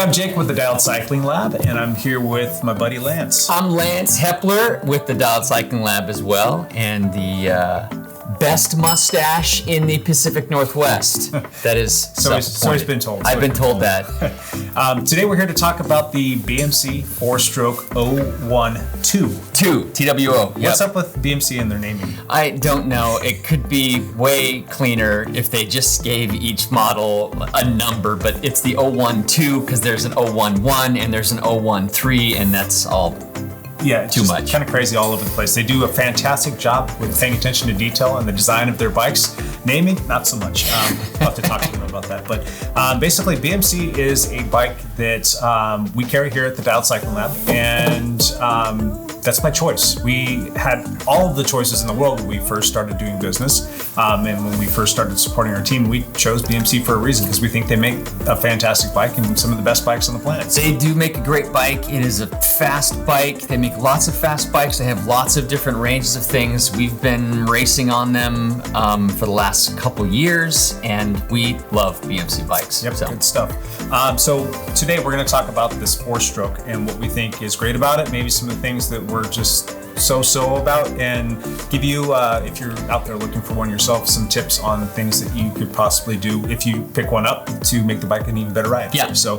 I'm Jake with the Dialed Cycling Lab, and I'm here with my buddy Lance. I'm Lance Hepler with the Dialed Cycling Lab as well, and the best mustache in the Pacific Northwest. That is so he's been told. I've been told that. Today we're here to talk about the BMC Fourstroke 012. TWO. What's up with BMC and their naming? I don't know. It could be way cleaner if they just gave each model a number, but it's the 012 because there's an 011 and there's an 013, and that's all. Yeah, it's too much. Kind of crazy all over the place. They do a fantastic job with paying attention to detail and the design of their bikes. Naming, not so much. I'll have to talk to them about that. But basically, BMC is a bike that we carry here at the Dialed Cycling Lab, and that's my choice. We had all of the choices in the world when we first started doing business, and when we first started supporting our team, we chose BMC for a reason because we think they make a fantastic bike and some of the best bikes on the planet. They do make a great bike. It is a fast bike. They make lots of fast bikes. They have lots of different ranges of things. We've been racing on them for the last couple years, and we love BMC bikes. Yep, good stuff. So today we're going to talk about this Fourstroke and what we think is great about it, maybe some of the things that we're just so about, and give you, if you're out there looking for one yourself, some tips on things that you could possibly do if you pick one up to make the bike an even better ride. Yeah. So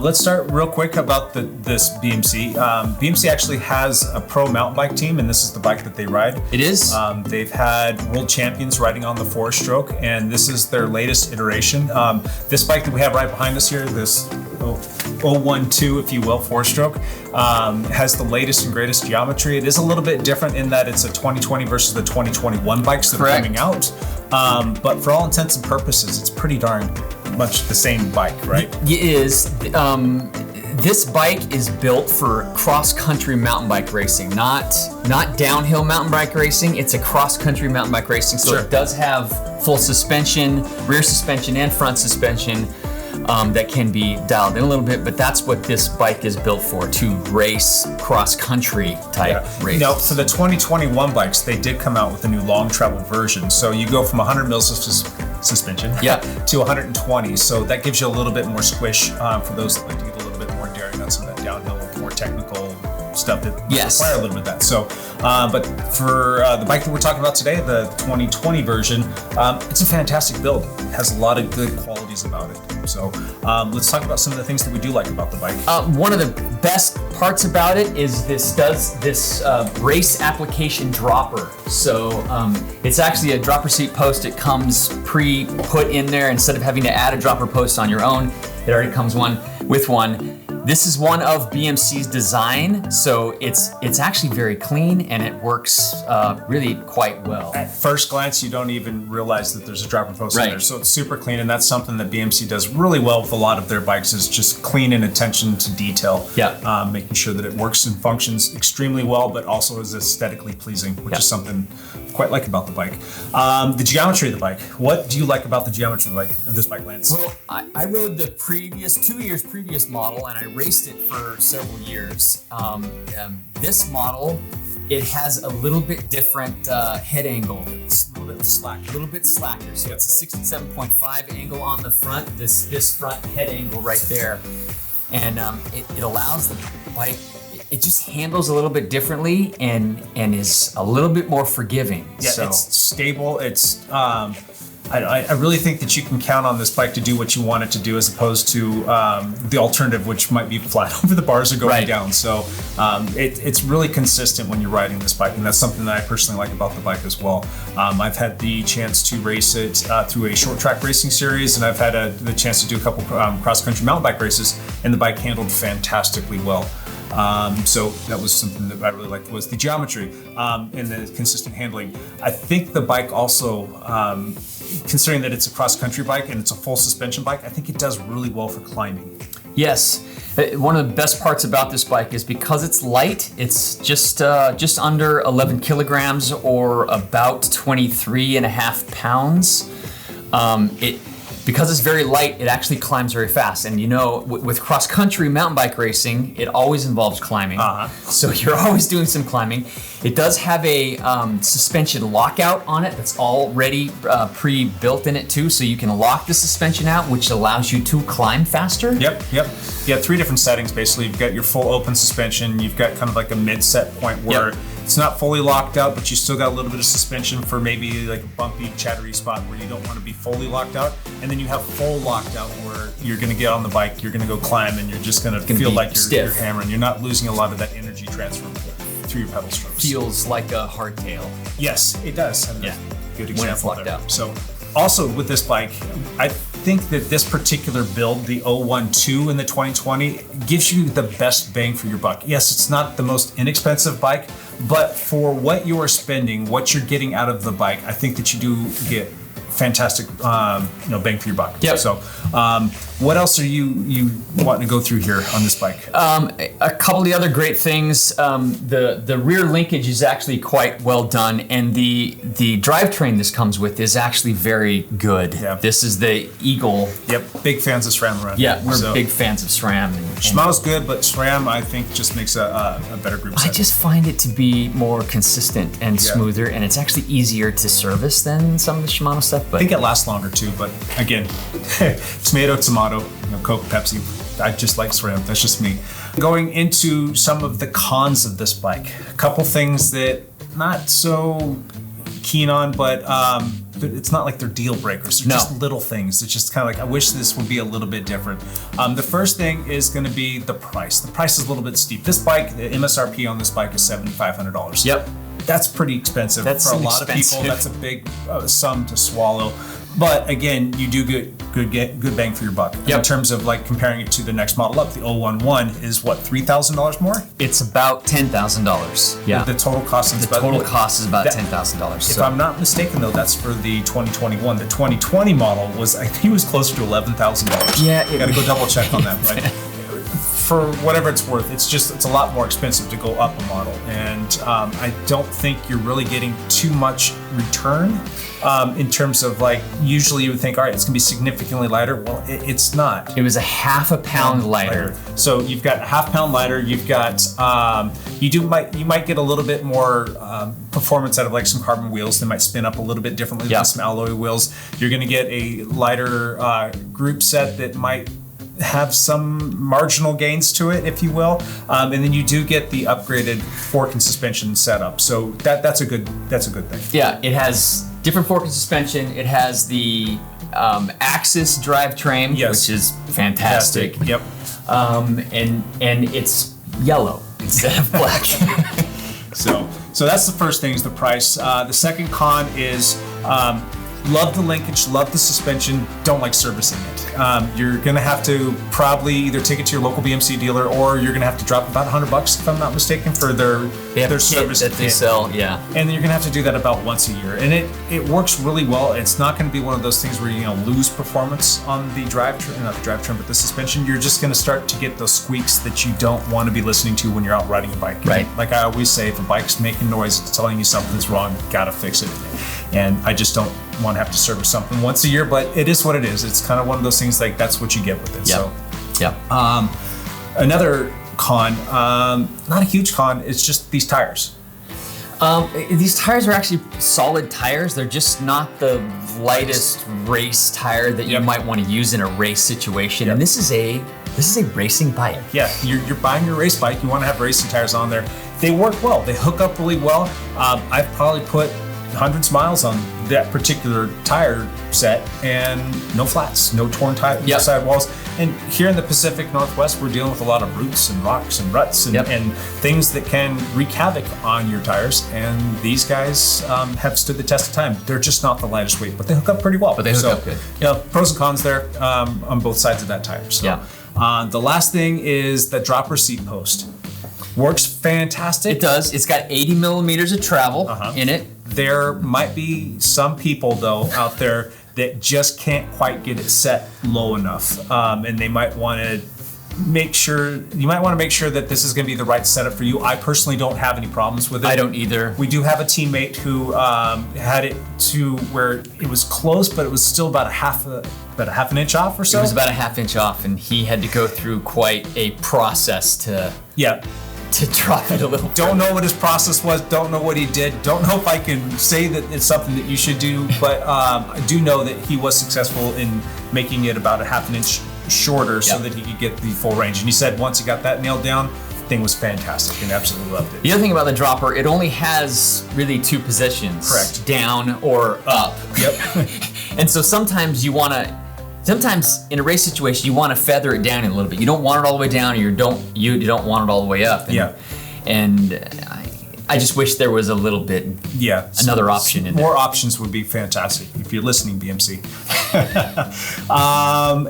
let's start real quick about this BMC. BMC actually has a pro mountain bike team, and this is the bike that they ride. It is. They've had world champions riding on the Fourstroke, and this is their latest iteration. This bike that we have right behind us here, this 012, if you will, Fourstroke, has the latest and greatest geometry. It is a little bit different in that it's a 2020 versus the 2021 bikes that are coming out. But for all intents and purposes, it's pretty darn much the same bike, right? It is. This bike is built for cross-country mountain bike racing, not downhill mountain bike racing. It's a cross-country mountain bike racing, so It does have full suspension, rear suspension, and front suspension. That can be dialed in a little bit, but that's what this bike is built for, to race cross-country type race. Now, for the 2021 bikes, they did come out with a new long travel version. So you go from 100 mils of suspension to 120. So that gives you a little bit more squish for those that like to get a little bit more daring on some of that downhill, more technical stuff that require a little bit of that. So, but for the bike that we're talking about today, the 2020 version, it's a fantastic build. It has a lot of good qualities about it. So let's talk about some of the things that we do like about the bike. One of the best parts about it is this race application dropper. So it's actually a dropper seat post. It comes pre-put in there. Instead of having to add a dropper post on your own, it already comes with one. This is one of BMC's design, so it's actually very clean and it works really quite well. At first glance, you don't even realize that there's a dropper post in there, so it's super clean, and that's something that BMC does really well with a lot of their bikes, is just clean and attention to detail. Making sure that it works and functions extremely well, but also is aesthetically pleasing, which is something I quite like about the bike. The geometry of the bike. What do you like about the geometry of this bike, Lance? Well, I rode the 2 years previous model, and I raced it for several years. This model, it has a little bit different head angle. It's a little bit slacker. So it's a 67.5 angle on the front, this front head angle right there. And it allows the bike, it just handles a little bit differently and is a little bit more forgiving. Yeah, so it's stable. It's I really think that you can count on this bike to do what you want it to do, as opposed to the alternative, which might be flat over the bars or going down. So it's really consistent when you're riding this bike, and that's something that I personally like about the bike as well. I've had the chance to race it through a short track racing series, and I've had the chance to do a couple cross-country mountain bike races, and the bike handled fantastically well. So that was something that I really liked, was the geometry and the consistent handling. I think the bike also, considering that it's a cross-country bike and it's a full suspension bike, I think it does really well for climbing. Yes. One of the best parts about this bike is because it's light, it's just under 11 kilograms or about 23 and a half pounds. because it's very light, it actually climbs very fast. And you know, with cross-country mountain bike racing, it always involves climbing. So you're always doing some climbing. It does have a suspension lockout on it that's already pre-built in it too, so you can lock the suspension out, which allows you to climb faster. Yep. You have 3 different settings basically. You've got your full open suspension, you've got kind of like a mid-set point where it's not fully locked out, but you still got a little bit of suspension for maybe like a bumpy, chattery spot where you don't want to be fully locked out. And then you have full locked out where you're going to get on the bike, you're going to go climb, and you're just going to feel like you're hammering. You're not losing a lot of that energy transfer through your pedal strokes. Feels like a hardtail. Yes, it does. Yeah. Good example when it's locked there. out. So also with this bike, I think that this particular build, the 012 in the 2020, gives you the best bang for your buck. Yes, it's not the most inexpensive bike, but for what you are spending, what you're getting out of the bike, I think that you do get fantastic bang for your buck. Yep. So what else are you wanting to go through here on this bike? A couple of the other great things, the rear linkage is actually quite well done, and the drivetrain this comes with is actually very good. Yeah. This is the Eagle. Yep, big fans of SRAM around Yeah, here. we're big fans of SRAM. Shimano's good, but SRAM I think just makes a better group set. I just find it to be more consistent and smoother, and it's actually easier to service than some of the Shimano stuff. But I think it lasts longer too, but again, tomato, Coke, Pepsi. I just like SRAM. That's just me. Going into some of the cons of this bike, a couple things that not so keen on, but it's not like they're deal breakers. They're just little things. It's just kind of like, I wish this would be a little bit different. The first thing is going to be the price. The price is a little bit steep. This bike, the MSRP on this bike is $7,500. Yep. That's pretty expensive. That's for a lot of people. That's a big sum to swallow. But again, you do get good bang for your buck. Yep. In terms of like comparing it to the next model up, the 011 is what, $3,000 more? It's about $10,000. Yeah. The total cost is cost is about $10,000. If I'm not mistaken, though, that's for the 2021. The 2020 model was, I think, it was closer to $11,000. Yeah. Got to go double check on that, but for whatever it's worth, it's a lot more expensive to go up a model, and I don't think you're really getting too much return in terms of like, usually you would think, all right, it's gonna be significantly lighter. Well, it's not. It was a half a pound lighter. So you've got a half pound lighter. You've got you might get a little bit more performance out of like some carbon wheels. They might spin up a little bit differently than some alloy wheels. You're gonna get a lighter group set that might have some marginal gains to it, if you will, and then you do get the upgraded fork and suspension setup. So that's a good thing. Yeah, it has different fork and suspension. It has the Axis drivetrain, which is fantastic. Yep. And it's yellow instead of black. So that's the first thing, is the price. The second con is love the linkage, love the suspension, don't like servicing it. You're gonna have to probably either take it to your local BMC dealer, or you're gonna have to drop about $100, if I'm not mistaken, for their service that they sell. Yeah, and then you're gonna have to do that about once a year, and it works really well. It's not gonna be one of those things where you lose performance on the drivetrain, not the drivetrain, but the suspension. You're just gonna start to get those squeaks that you don't want to be listening to when you're out riding a bike. Right. Like I always say, if a bike's making noise, it's telling you something's wrong. Gotta fix it. And I just don't want to have to service something once a year, but it is what it is. It's kind of one of those things, like that's what you get with it. Yep. Another con, not a huge con, it's just these tires. These tires are actually solid tires. They're just not the lightest race tire that you might want to use in a race situation. And this is a racing bike. Yeah, you're buying your race bike. You want to have racing tires on there. They work well. They hook up really well. I've probably put hundreds of miles on that particular tire set, and no flats, no torn sidewalls. And here in the Pacific Northwest, we're dealing with a lot of roots and rocks and ruts and things that can wreak havoc on your tires. And these guys have stood the test of time. They're just not the lightest weight, but they hook up pretty well. But they hook up good. Pros and cons there on both sides of that tire. So, the last thing is the dropper seat post. Works fantastic. It does. It's got 80 millimeters of travel in it. There might be some people, though, out there that just can't quite get it set low enough. And they might want to you might want to make sure that this is going to be the right setup for you. I personally don't have any problems with it. I don't either. We do have a teammate who had it to where it was close, but it was still about a half an inch off or so. It was about a half inch off, and he had to go through quite a process to drop it a little. Don't know what his process was. Don't know what he did. Don't know if I can say that it's something that you should do, but I do know that he was successful in making it about a half an inch shorter so that he could get the full range. And he said once he got that nailed down, the thing was fantastic and absolutely loved it. The other thing about the dropper, it only has really two positions. Correct. Down or up. Yep. And so sometimes in a race situation, you want to feather it down a little bit. You don't want it all the way down, or you don't want it all the way up. And I just wish there was a little bit, another option in there. More options would be fantastic if you're listening, BMC.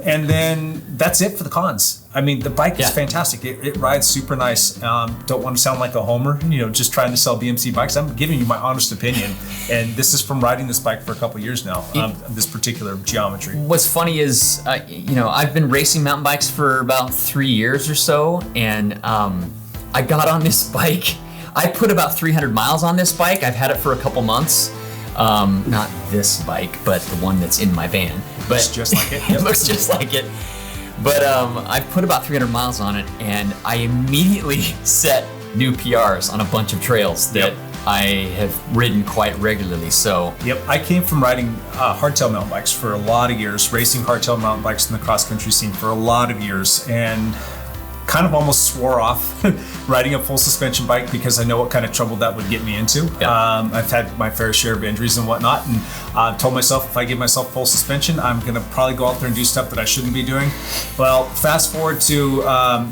And then that's it for the cons. I mean, the bike is fantastic. It rides super nice. Don't want to sound like a homer, just trying to sell BMC bikes. I'm giving you my honest opinion. And this is from riding this bike for a couple of years now, this particular geometry. What's funny is, I've been racing mountain bikes for about 3 years or so. And I got on this bike. I put about 300 miles on this bike. I've had it for a couple months. Not this bike, but the one that's in my van. But looks just like it. It looks just like it. But I've put about 300 miles on it, and I immediately set new PRs on a bunch of trails that I have ridden quite regularly. So I came from riding hardtail mountain bikes for a lot of years, racing hardtail mountain bikes in the cross country scene for a lot of years, and kind of almost swore off riding a full suspension bike because I know what kind of trouble that would get me into. I've had my fair share of injuries and whatnot, and told myself if I give myself full suspension, I'm going to probably go out there and do stuff that I shouldn't be doing. Well, fast forward to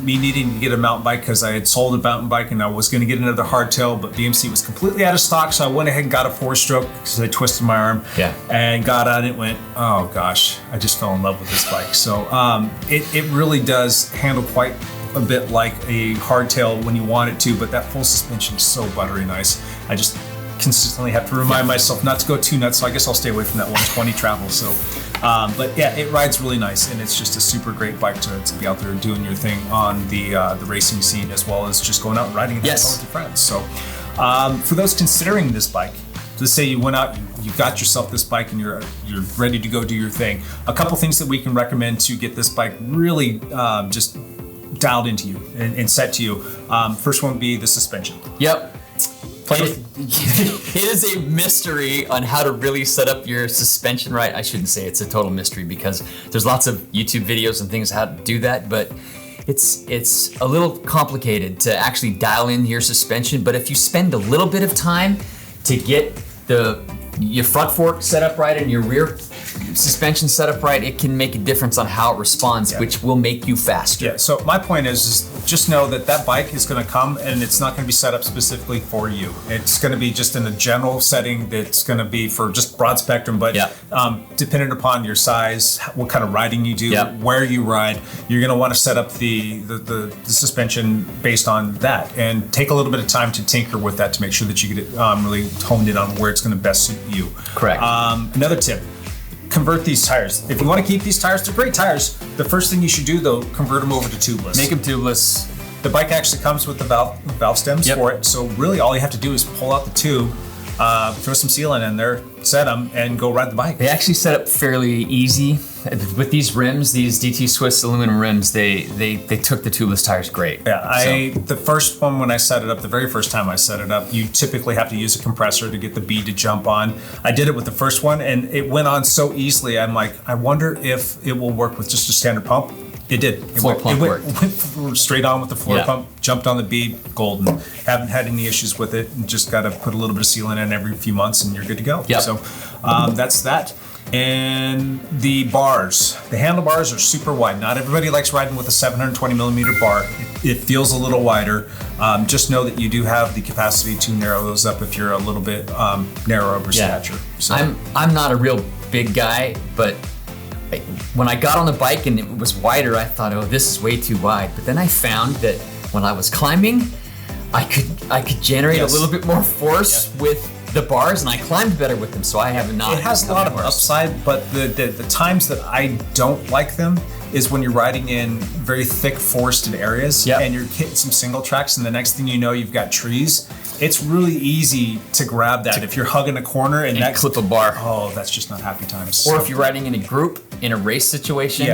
me needing to get a mountain bike because I had sold a mountain bike and I was going to get another hardtail, but BMC was completely out of stock, so I went ahead and got a Fourstroke because I twisted my arm and got on it and went, oh gosh, I just fell in love with this bike. So it really does handle quite a bit like a hardtail when you want it to, but that full suspension is so buttery nice. I just consistently have to remind myself not to go too nuts, so I guess I'll stay away from that 120 travel. So, but yeah, it rides really nice, and it's just a super great bike to be out there doing your thing on the racing scene, as well as just going out and riding it with your friends. So, for those considering this bike, let's say you went out, you got yourself this bike, and you're ready to go do your thing. A couple things that we can recommend to get this bike really just dialed into you and set to you. First one would be the suspension. It is a mystery on how to really set up your suspension right. I shouldn't say it's a total mystery because there's lots of YouTube videos and things how to do that, but it's a little complicated to actually dial in your suspension. But if you spend a little bit of time to get your front fork set up right and your rear suspension set up right, it can make a difference on how it responds, which will make you faster. Yeah, so my point is just know that bike is going to come and it's not going to be set up specifically for you. It's going to be just in a general setting that's going to be for just broad spectrum, but dependent upon your size, what kind of riding you do, where you ride, you're going to want to set up the suspension based on that, and take a little bit of time to tinker with that to make sure that you get it really honed in on where it's going to best suit you. Correct. Another tip: convert these tires. If you want to keep these tires, they're great tires. The first thing you should do, though, convert them over to tubeless. Make them tubeless. The bike actually comes with the valve stems for it, so really all you have to do is pull out the tube, throw some sealant in there, set them, and go ride the bike. They actually set up fairly easy. With these rims, these DT Swiss aluminum rims, they took the tubeless tires great. Yeah, the first one when I set it up, the very first time I set it up, you typically have to use a compressor to get the bead to jump on. I did it with the first one, and it went on so easily. I'm like, I wonder if it will work with just a standard pump. It did. It went straight on with the floor pump, jumped on the bead, golden. Haven't had any issues with it, and just got to put a little bit of sealant in every few months, and you're good to go. So that's that. And the bars, the handlebars are super wide. Not everybody likes riding with a 720 millimeter bar. It feels a little wider. Just know that you do have the capacity to narrow those up if you're a little bit narrower over stature. So I'm not a real big guy, but when I got on the bike and it was wider, I thought, oh, this is way too wide. But then I found that when I was climbing, I could generate a little bit more force with the bars, and I climbed better with them, so I have not. It has a lot of upside, but the times that I don't like them is when you're riding in very thick forested areas and you're hitting some single tracks, and the next thing you know, you've got trees. It's really easy to grab that if you're hugging a corner and that clip a bar. Oh, that's just not happy times. Or if you're riding in a group in a race situation,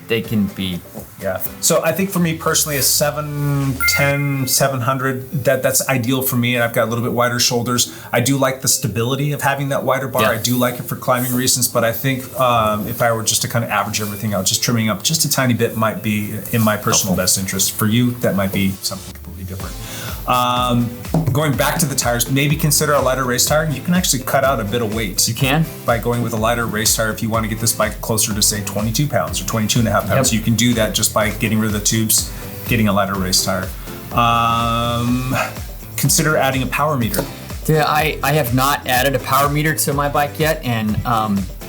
they can be. Yeah. So I think for me personally, a 710, 700, that's ideal for me. And I've got a little bit wider shoulders. I do like the stability of having that wider bar. I do like it for climbing reasons, but I think if I were just to kind of average everything out, just trimming up just a tiny bit might be in my personal best interest. For you, that might be something completely different. Going back to the tires, maybe consider a lighter race tire. You can actually cut out a bit of weight. You can? By going with a lighter race tire. If you want to get this bike closer to, say, 22 pounds or 22 and a half pounds, you can do that just by getting rid of the tubes, getting a lighter race tire. Consider adding a power meter. Yeah, I have not added a power meter to my bike yet, and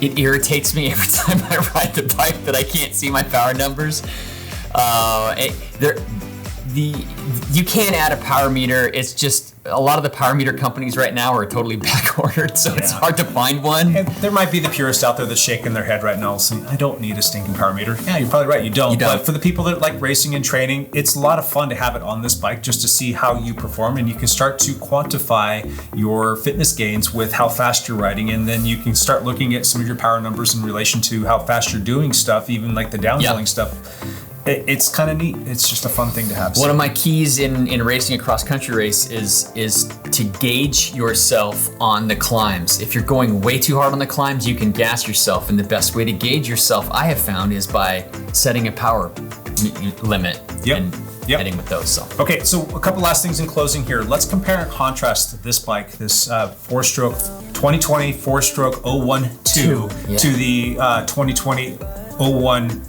it irritates me every time I ride the bike that I can't see my power numbers. You can add a power meter. It's just a lot of the power meter companies right now are totally back ordered, so it's hard to find one. And there might be the purists out there that's shaking their head right now saying, I don't need a stinking power meter. Yeah, you're probably right, you don't. But for the people that like racing and training, it's a lot of fun to have it on this bike just to see how you perform, and you can start to quantify your fitness gains with how fast you're riding, and then you can start looking at some of your power numbers in relation to how fast you're doing stuff, even like the downhilling stuff. It's kind of neat. It's just a fun thing to have. One of my keys in racing a cross-country race is to gauge yourself on the climbs. If you're going way too hard on the climbs, you can gas yourself. And the best way to gauge yourself, I have found, is by setting a power limit and heading with those. So. Okay, so a couple last things in closing here. Let's compare and contrast this bike, this Fourstroke 2020 Fourstroke 012 to the 2020 011.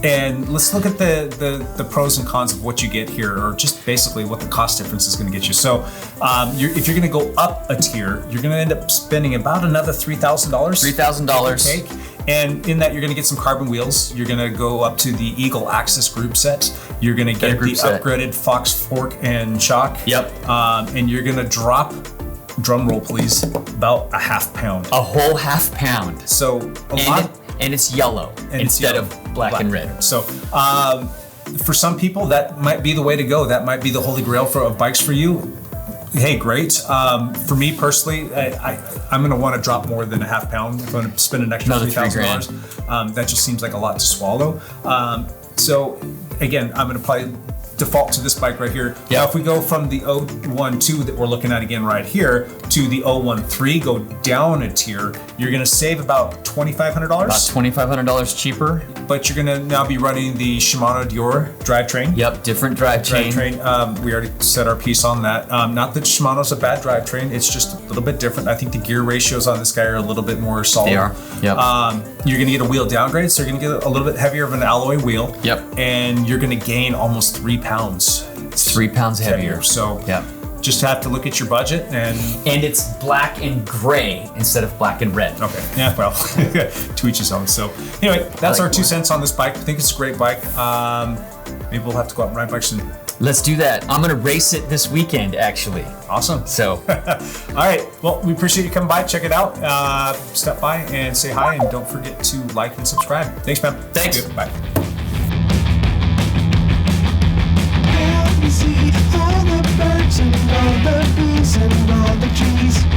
And let's look at the pros and cons of what you get here, or just basically what the cost difference is going to get you. So if you're going to go up a tier, you're going to end up spending about another $3,000. $3,000. And in that, you're going to get some carbon wheels. You're going to go up to the Eagle Axis group set. You're going to get the upgraded Fox fork and shock. And you're going to drop, drum roll please, about a half pound. A whole half pound. So and it's yellow instead of black and red. So for some people, that might be the way to go. That might be the holy grail of bikes for you. Hey, great. For me personally, I'm going to want to drop more than a half pound. I'm going to spend an extra $3,000. That just seems like a lot to swallow. So again, I'm going to probably default to this bike right here. Now, if we go from the 012 that we're looking at again right here to the 013, go down a tier, you're going to save about $2,500. About $2,500 cheaper. But you're going to now be running the Shimano Dior drivetrain. Yep, different drivetrain. We already set our piece on that. Not that Shimano's a bad drivetrain, it's just a little bit different. I think the gear ratios on this guy are a little bit more solid. They are. Yep. You're going to get a wheel downgrade, so you're going to get a little bit heavier of an alloy wheel. Yep. And you're going to gain almost 3 pounds. It's 3 pounds heavier. So just have to look at your budget and it's black and gray instead of black and red. Okay. Yeah, well, to each his own. So anyway, that's our 2 cents on this bike. I think it's a great bike. Maybe we'll have to go out and ride bikes soon. Let's do that. I'm going to race it this weekend, actually. Awesome. So, all right. Well, we appreciate you coming by. Check it out. Stop by and say hi, and don't forget to like and subscribe. Thanks, man. Thanks. Bye. See all the birds and all the bees and all the trees.